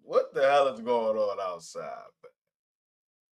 What the hell is going on outside?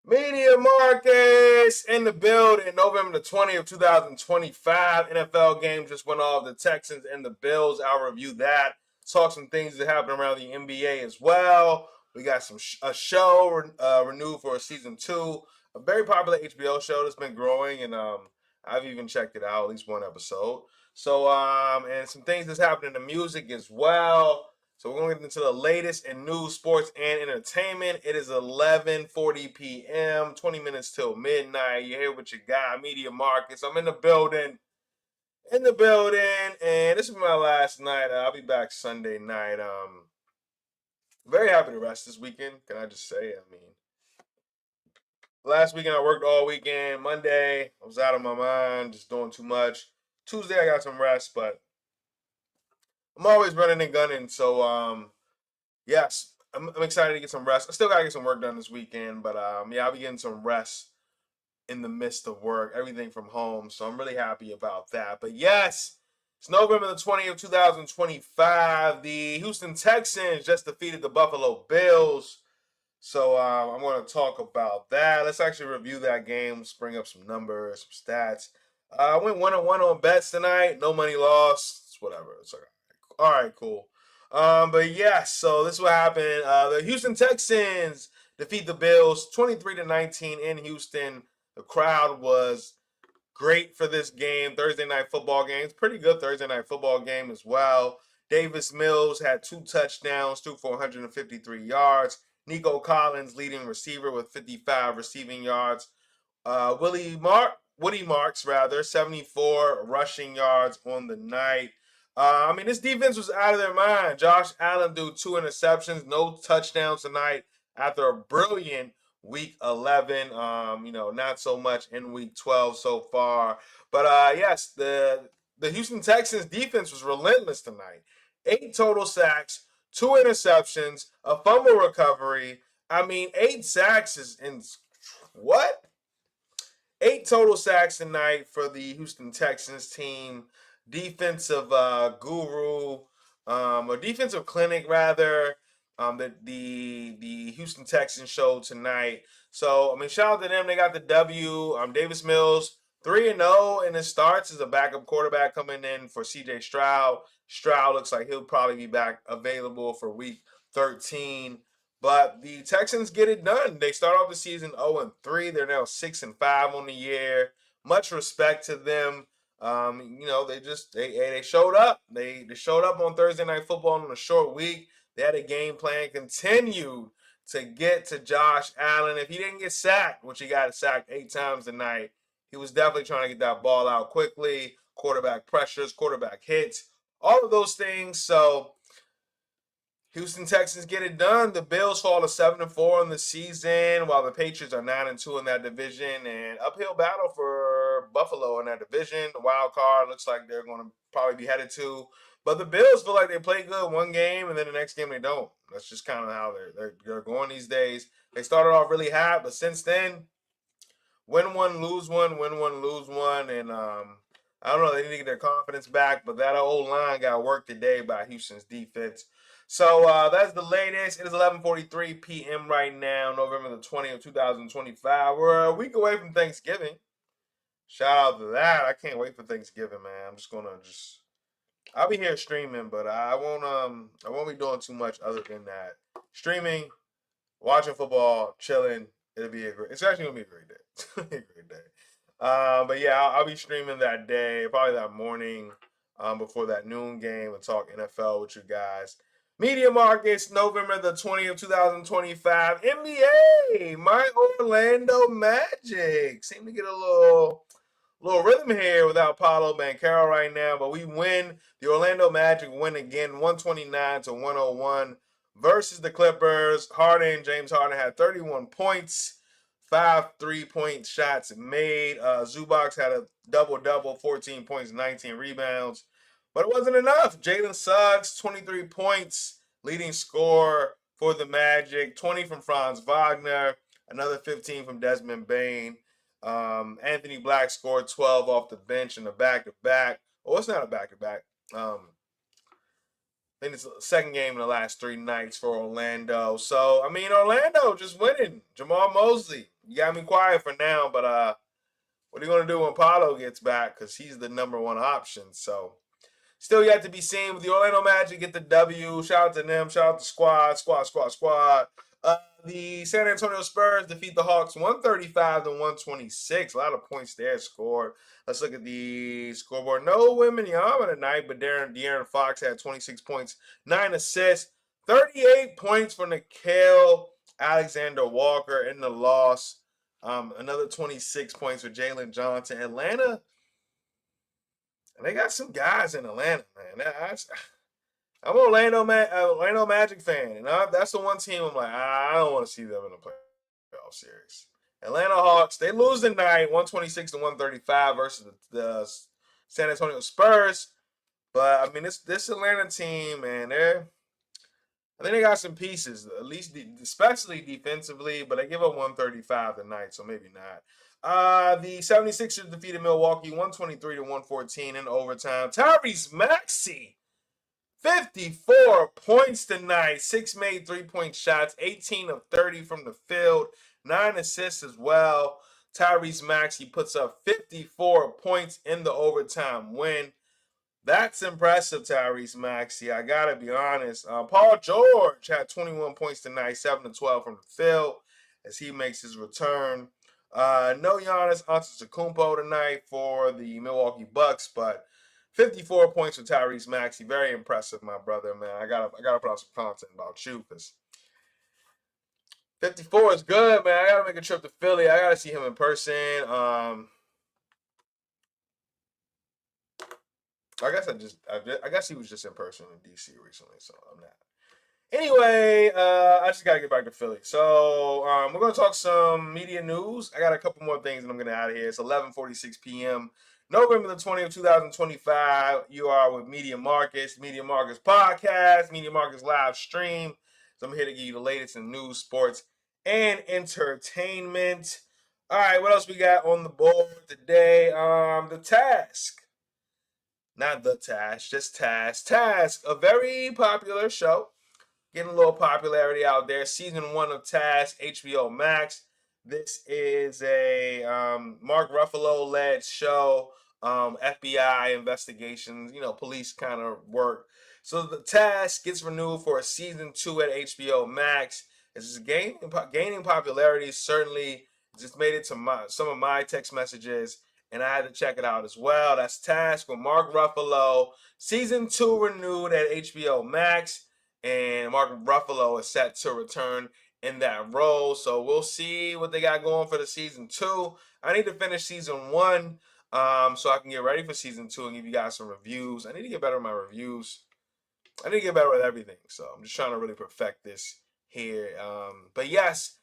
Media Marcus in the building. November the 20th, 2025. NFL game just went off. The Texans and the Bills. I'll review that. Talk some things that happened around the NBA as well. We got a show renewed for season 2. A very popular HBO show that's been growing, and I've even checked it out, at least one episode. So and some things that's happening in the music as well. So we're going to get into the latest in news, sports, and entertainment. It is 11:40 p.m., 20 minutes till midnight. You're here with your guy, Media Marcus. I'm in the building, and this is my last night. I'll be back Sunday night. Very happy to rest this weekend, can I just say? I mean, last weekend I worked all weekend. Monday, I was out of my mind, just doing too much. Tuesday, I got some rest, but I'm always running and gunning, so yes, I'm excited to get some rest. I still gotta get some work done this weekend, but yeah, I'll be getting some rest in the midst of work, everything from home. So I'm really happy about that. But yes, it's November the 20th, 2025. The Houston Texans just defeated the Buffalo Bills. So I'm going to talk about that. Let's actually review that game. Let's bring up some numbers, some stats. I went 1-1 on bets tonight. No money lost. It's whatever. It's like, all right, cool. But yes, so this is what happened. The Houston Texans defeat the Bills 23-19 in Houston. The crowd was great for this game. Thursday night football game. It's pretty good Thursday night football game as well. Davis Mills had 2 touchdowns, threw for 153 yards. Nico Collins, leading receiver with 55 receiving yards. Woody Marks, 74 rushing yards on the night. I mean, this defense was out of their mind. Josh Allen threw 2 interceptions, no touchdowns tonight after a brilliant week 11. Not so much in week 12 so far. But yes, the Houston Texans defense was relentless tonight. 8 total sacks, 2 interceptions, a fumble recovery. I mean, 8 sacks is in what? 8 total sacks tonight for the Houston Texans team. Defensive guru, or defensive clinic rather, that the Houston Texans showed tonight. So I mean, shout out to them. They got the W. Davis Mills 3-0 in his starts as a backup quarterback coming in for C.J. Stroud. Stroud looks like he'll probably be back available for week 13. But the Texans get it done. They start off the season 0-3. They're now 6-5 on the year. Much respect to them. They showed up. They showed up on Thursday Night Football on a short week. They had a game plan, continued to get to Josh Allen. If he didn't get sacked, which he got sacked 8 times tonight, he was definitely trying to get that ball out quickly. Quarterback pressures, quarterback hits, all of those things. So Houston Texans get it done. The Bills fall to 7-4 in the season, while the Patriots are 9-2 in that division. And uphill battle for Buffalo in that division. The wild card looks like they're going to probably be headed to. But the Bills feel like they play good one game, and then the next game they don't. That's just kind of how they're going these days. They started off really hot, but since then, win one, lose one, win one, lose one, and I don't know. They need to get their confidence back, but that old line got worked today by Houston's defense. So that's the latest. It is 11:43 p.m. right now, November the 20th, 2025. We're a week away from Thanksgiving. Shout out to that. I can't wait for Thanksgiving, man. I'm just gonna I'll be here streaming, but I won't be doing too much other than that. Streaming, watching football, chilling. It's actually gonna be a great day. It's gonna be a great day. But yeah, I'll be streaming that day, probably that morning, before that noon game, and talk NFL with you guys. Media Markets, November the 20th, 2025. NBA, my Orlando Magic seem to get a little rhythm here without Paolo Banchero right now, but we win. The Orlando Magic win again, 129-101 versus the Clippers. James Harden had 31 points, 5 3-point shots made. Zubac had a double-double, 14 points, 19 rebounds. But it wasn't enough. Jalen Suggs, 23 points, leading scorer for the Magic. 20 from Franz Wagner, another 15 from Desmond Bane. Anthony Black scored 12 off the bench in a back-to-back. Oh, it's not a back-to-back. I think it's the second game in the last 3 nights for Orlando. So, I mean, Orlando just winning. Jamal Mosley, you got me quiet for now, but what are you going to do when Paulo gets back? Because he's the number one option. So, still yet to be seen with the Orlando Magic get the W. Shout out to them. Shout out to squad. The San Antonio Spurs defeat the Hawks 135 to 126. A lot of points there scored. Let's look at the scoreboard. No Wembanyama tonight, but De'Aaron Fox had 26 points, 9 assists, 38 points for Nickeil Alexander-Walker in the loss. Another 26 points for Jalen Johnson. Atlanta, they got some guys in Atlanta, man. I'm an Orlando Magic fan, and that's the one team I'm like, I don't want to see them in the playoff series. Atlanta Hawks, they lose tonight, 126 to 135 versus the San Antonio Spurs. But I mean, this Atlanta team, man, I think they got some pieces, at least especially defensively, but they give up 135 tonight, so maybe not. The 76ers defeated Milwaukee 123 to 114 in overtime. Tyrese Maxey, 54 points tonight, 6 made 3-point shots, 18 of 30 from the field, 9 assists as well. Tyrese Maxey puts up 54 points in the overtime win. That's impressive, Tyrese Maxey. I got to be honest. Paul George had 21 points tonight, 7 to 12 from the field as he makes his return. No Giannis Antetokounmpo tonight for the Milwaukee Bucks, but 54 points for Tyrese Maxey. Very impressive, my brother, man. I gotta put out some content about you because 54 is good, man. I gotta make a trip to Philly. I gotta see him in person. I guess he was just in person in DC recently, so I'm not. Anyway, I just gotta get back to Philly. So we're gonna talk some media news. I got a couple more things and I'm gonna out of here. It's 11:46 p.m. November the 20th, 2025. You are with Media Marcus Podcast, Media Marcus live stream. So I'm here to give you the latest in news, sports, and entertainment. All right, what else we got on the board today? The Task. Not The Task, just Task. Task, a very popular show. Getting a little popularity out there. Season 1 of Task, HBO Max. This is a Mark Ruffalo-led show. FBI investigations, police kind of work. So The Task gets renewed for a season 2 at HBO Max. It's gaining popularity. Certainly, just made it to some of my text messages, and I had to check it out as well. That's Task with Mark Ruffalo. Season 2 renewed at HBO Max, and Mark Ruffalo is set to return in that role. So we'll see what they got going for the season 2. I need to finish season 1 so I can get ready for season 2 and give you guys some reviews. I need to get better with my reviews. I need to get better with everything. So I'm just trying to really perfect this here. But yes,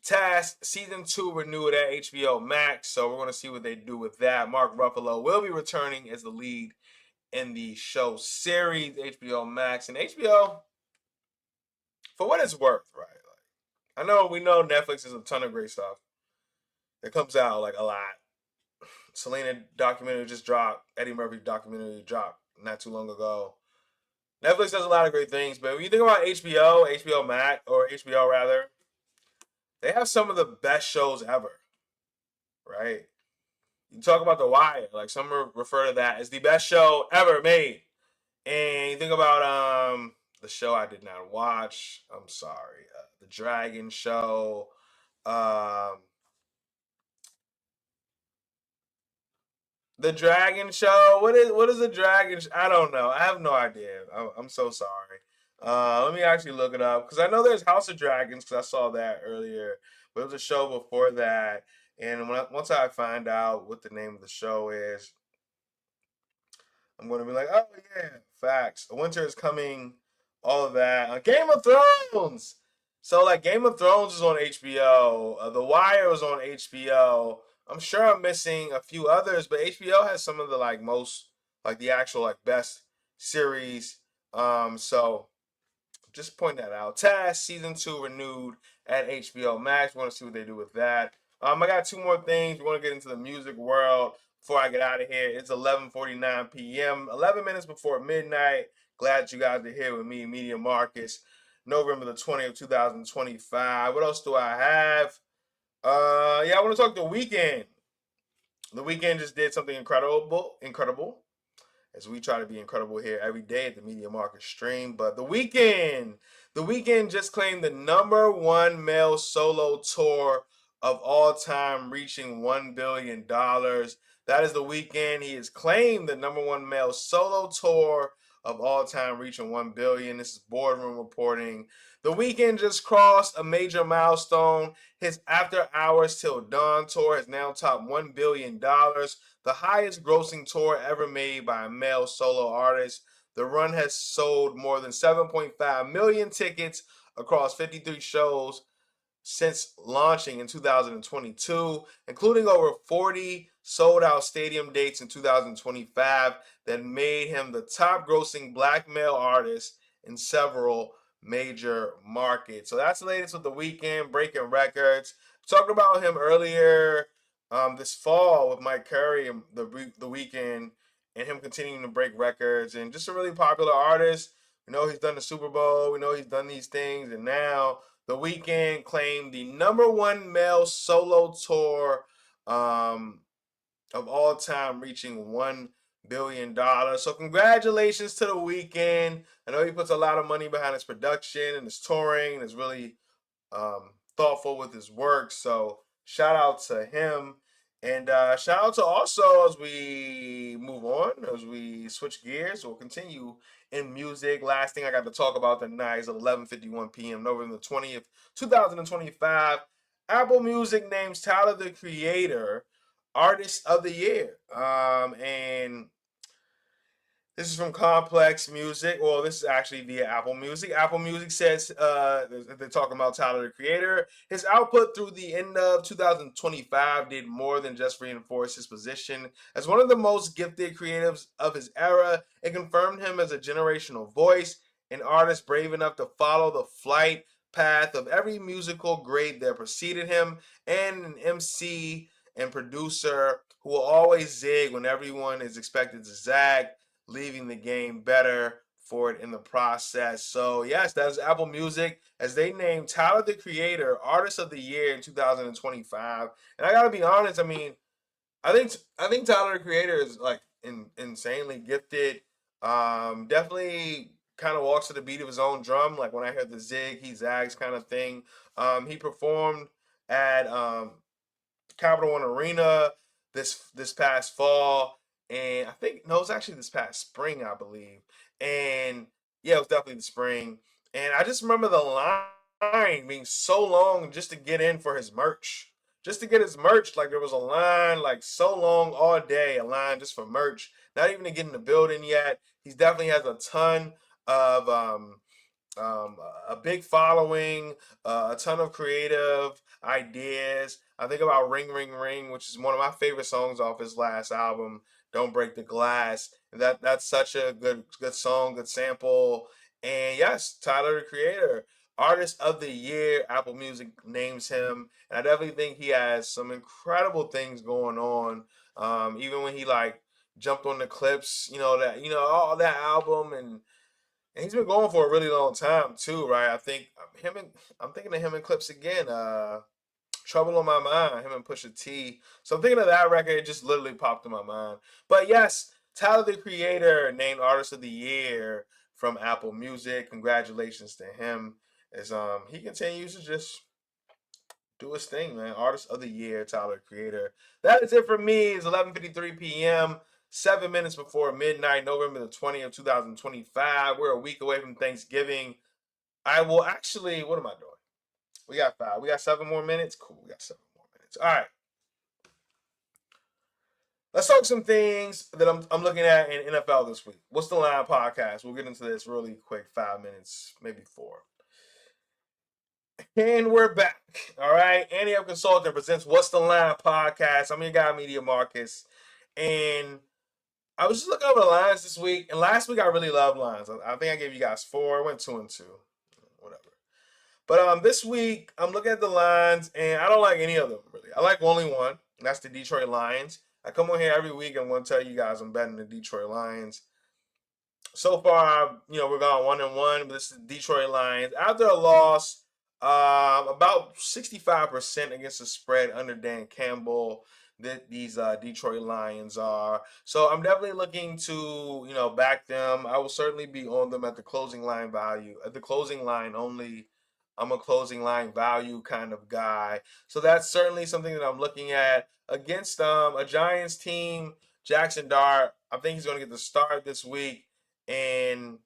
Task season 2 renewed at HBO Max. So we're going to see what they do with that. Mark Ruffalo will be returning as the lead in the show series, HBO Max. And HBO, for what it's worth, right? We know Netflix has a ton of great stuff that comes out a lot. Selena documentary just dropped. Eddie Murphy documentary dropped not too long ago. Netflix does a lot of great things, but when you think about HBO Max, or HBO rather, they have some of the best shows ever, right? You talk about The Wire, some refer to that as the best show ever made. And you think about the show I did not watch. I'm sorry, The Dragon Show. The Dragon Show. What is the Dragon? I don't know. I have no idea. I'm so sorry. Let me actually look it up because I know there's House of Dragons because I saw that earlier, but it was a show before that. And once I find out what the name of the show is, I'm going to be like, oh yeah, facts. Winter is coming. All of that. Game of Thrones. So Game of Thrones is on HBO. The Wire is on HBO. I'm sure I'm missing a few others, but HBO has some of the most the actual best series. So just point that out. Task season 2 renewed at HBO Max. We want to see what they do with that. I got 2 more things. We want to get into the music world before I get out of here. It's 11:49 p.m. 11 minutes before midnight. Glad you guys are here with me, Media Marcus, November the 20th, 2025. What else do I have? I want to talk the weekend. The weekend just did something incredible, as we try to be incredible here every day at the Media Market stream. But the weekend just claimed the number one male solo tour of all time, reaching $1 billion. That is the weekend. He has claimed the number one male solo tour of all time, reaching $1 billion. This is Boardroom reporting. The weekend just crossed a major milestone. His After Hours Till Dawn tour has now topped $1 billion, the highest grossing tour ever made by a male solo artist. The run has sold more than 7.5 million tickets across 53 shows since launching in 2022, including over 40 sold out stadium dates in 2025 that made him the top grossing black male artist in several major markets. So that's the latest with the weekend, breaking records. Talked about him earlier this fall with Mike Curry and the weekend, and him continuing to break records, and just a really popular artist. We know he's done the Super Bowl. We know he's done these things, and now the weekend claimed the number one male solo tour of all time, reaching $1 billion. So congratulations to the weekend. I know he puts a lot of money behind his production and his touring, and is really thoughtful with his work. So shout out to him. And shout out to also, as we move on, as we switch gears, we'll continue in music. Last thing I got to talk about tonight is 11:51 p.m. November the 20th, 2025. Apple Music names Tyler the Creator Artist of the Year. And this is from Complex Music. Well, this is actually via Apple Music. Apple Music says they're talking about Tyler the Creator. His output through the end of 2025 did more than just reinforce his position as one of the most gifted creatives of his era. It confirmed him as a generational voice, an artist brave enough to follow the flight path of every musical great that preceded him, and an MC and producer who will always zig when everyone is expected to zag, leaving the game better for it in the process. So yes, that's Apple Music as they named Tyler the Creator Artist of the Year in 2025. And I gotta be honest, I mean, I think Tyler the Creator is like insanely gifted. Definitely kind of walks to the beat of his own drum. Like when I hear the zig, he zags kind of thing. He performed at Capital One Arena this past fall, and I think no, it was actually this past spring, I believe. And yeah, it was definitely the spring. And I just remember the line being so long just to get in for his merch. Just to get his merch, like there was a line like so long all day, a line just for merch. Not even to get in the building yet. He definitely has a ton of um, a big following, a ton of creative ideas. I think about Ring Ring Ring, which is one of my favorite songs off his last album, Don't Break the Glass. That's such a good song, good sample. And yes, Tyler the Creator, Artist of the Year, Apple Music names him. And I definitely think he has some incredible things going on. Even when he like jumped on the clips, all that album, and he's been going for a really long time too, right? I think I'm thinking of him in clips again. Trouble on My Mind, him and Pusha T. So I'm thinking of that record. It just literally popped in my mind. But yes, Tyler the Creator named Artist of the Year from Apple Music. Congratulations to him as he continues to just do his thing, man. Artist of the Year, Tyler Creator. That is it for me. It's 11:53 p.m. 7 minutes before midnight, November the 20th, 2025. We're a week away from Thanksgiving. I will actually, what am I doing? We got 5. We got 7 more minutes. Cool. We got 7 more minutes. All right. Let's talk some things that I'm looking at in NFL this week. What's the Line podcast? We'll get into this really quick. 5 minutes, maybe 4. And we're back. All right. Andy Up Consulting presents What's the Line podcast. I'm your guy, Media Marcus. And I was just looking over the lines this week. And last week, I really loved lines. I think I gave you guys 4. I went 2 and 2. Whatever. But this week, I'm looking at the lines, and I don't like any of them, really. I like only one, and that's the Detroit Lions. I come on here every week, and I'm going to tell you guys I'm betting the Detroit Lions. so far, we're going 1-1. But this is Detroit Lions after a loss. About 65% against the spread under Dan Campbell. That these Detroit Lions are. So I'm definitely looking to back them. I will certainly be on them at the closing line value. At the closing line only. I'm a closing line value kind of guy. So that's certainly something that I'm looking at against a Giants team. Jackson Dart, I think he's going to get the start this week. And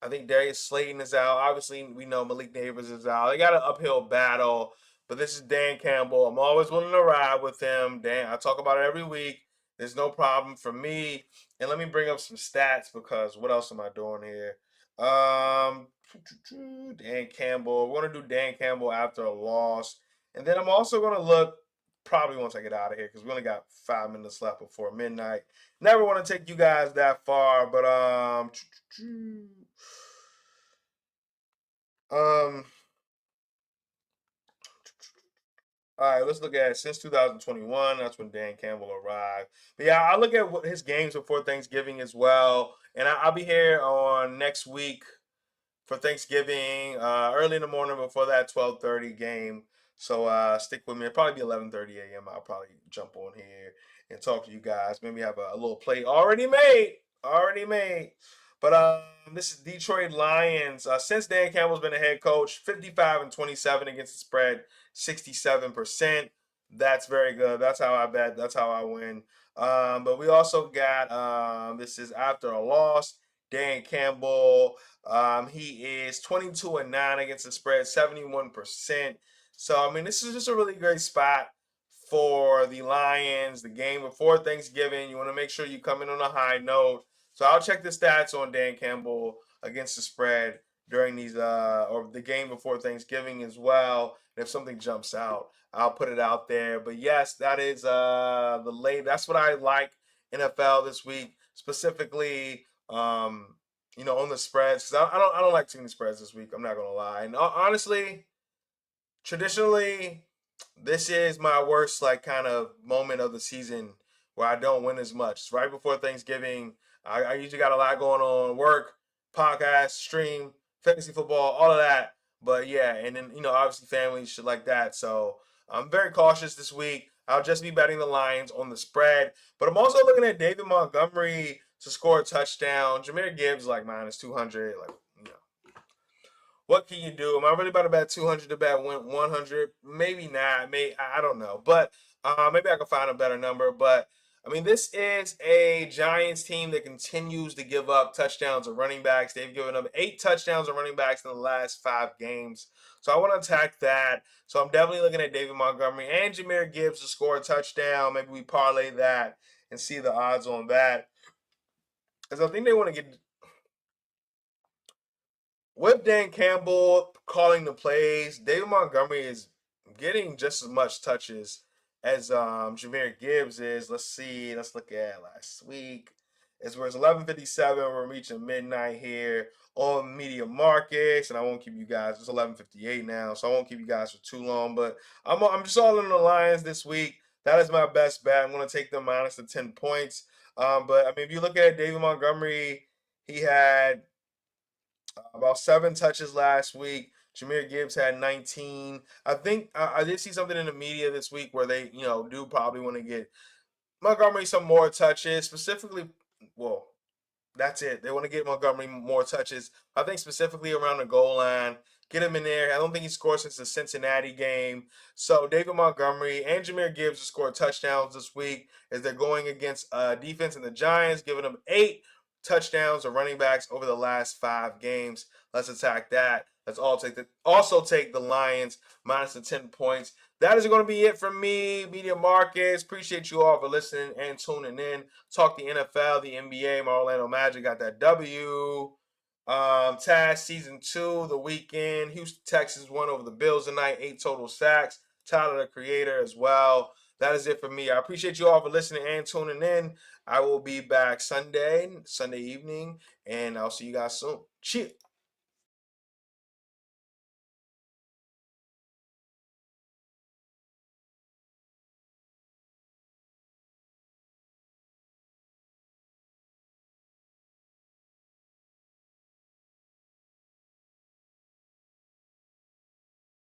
I think Darius Slayton is out. Obviously, we know Malik Neighbors is out. They got an uphill battle, but this is Dan Campbell. I'm always willing to ride with him. Dan, I talk about it every week. There's no problem for me. And let me bring up some stats because what else am I doing here? Dan Campbell. We're gonna do Dan Campbell after a loss, and then I'm also gonna look probably once I get out of here because we only got 5 minutes left before midnight. Never want to take you guys that far, but um, all right, let's look at since 2021. That's when Dan Campbell arrived. But yeah, I look at his games before Thanksgiving as well, and I'll be here on next week for Thanksgiving, early in the morning before that 12:30 game. So stick with me. It'll probably be 11:30 a.m. I'll probably jump on here and talk to you guys. Maybe have a little play already made. Already made. But this is Detroit Lions. Since Dan Campbell's been a head coach, 55-27 against the spread, 67%. That's very good. That's how I bet. That's how I win. But we also got this is after a loss. Dan Campbell, he is 22-9 against the spread, 71%. So I mean, this is just a really great spot for the Lions. The game before Thanksgiving, you want to make sure you come in on a high note. So I'll check the stats on Dan Campbell against the spread during these or the game before Thanksgiving as well. And if something jumps out, I'll put it out there. But yes, that is the late. That's what I like NFL this week specifically. On the spreads because I don't like too many spreads this week. I'm not gonna lie. And honestly, traditionally, this is my worst like kind of moment of the season where I don't win as much. It's right before Thanksgiving. I usually got a lot going on, work, podcast, stream, fantasy football, all of that. But yeah, and then obviously family shit like that. So I'm very cautious this week. I'll just be betting the Lions on the spread, but I'm also looking at David Montgomery to score a touchdown. Jahmyr Gibbs like minus 200. Like what can you do? Am I really about to bet 200 to bet 100? Maybe not. Maybe I don't know. But maybe I can find a better number. But I mean, this is a Giants team that continues to give up touchdowns to running backs. They've given up 8 touchdowns to running backs in the last 5 games. So I want to attack that. So I'm definitely looking at David Montgomery and Jahmyr Gibbs to score a touchdown. Maybe we parlay that and see the odds on that. Because I think they want to get with Dan Campbell calling the plays, David Montgomery is getting just as much touches as Jahmyr Gibbs is. Let's see. Let's look at last week. It's where it's 11:57. We're reaching midnight here on Media Markets, and I won't keep you guys. It's 11:58 now, so I won't keep you guys for too long. But I'm just all in the Lions this week. That is my best bet. I'm going to take them minus the 10 points. But I mean, if you look at David Montgomery, he had about 7 touches last week. Jahmyr Gibbs had 19. I think I did see something in the media this week where they, do probably want to get Montgomery some more touches. Specifically, well, that's it. They want to get Montgomery more touches. I think specifically around the goal line. Get him in there. I don't think he scored since the Cincinnati game. So David Montgomery and Jahmyr Gibbs will score touchdowns this week as they're going against defense and the Giants, giving them 8 touchdowns or running backs over the last 5 games. Let's attack that. Let's also take the Lions minus the 10 points. That is going to be it from me, Media Markets. Appreciate you all for listening and tuning in. Talk the NFL, the NBA. My Orlando Magic got that W. Taz season 2, the weekend. Houston Texans won over the Bills tonight, 8 total sacks. Tyler the Creator as well. That is it for me. I appreciate you all for listening and tuning in. I will be back Sunday evening, and I'll see you guys soon. Cheers.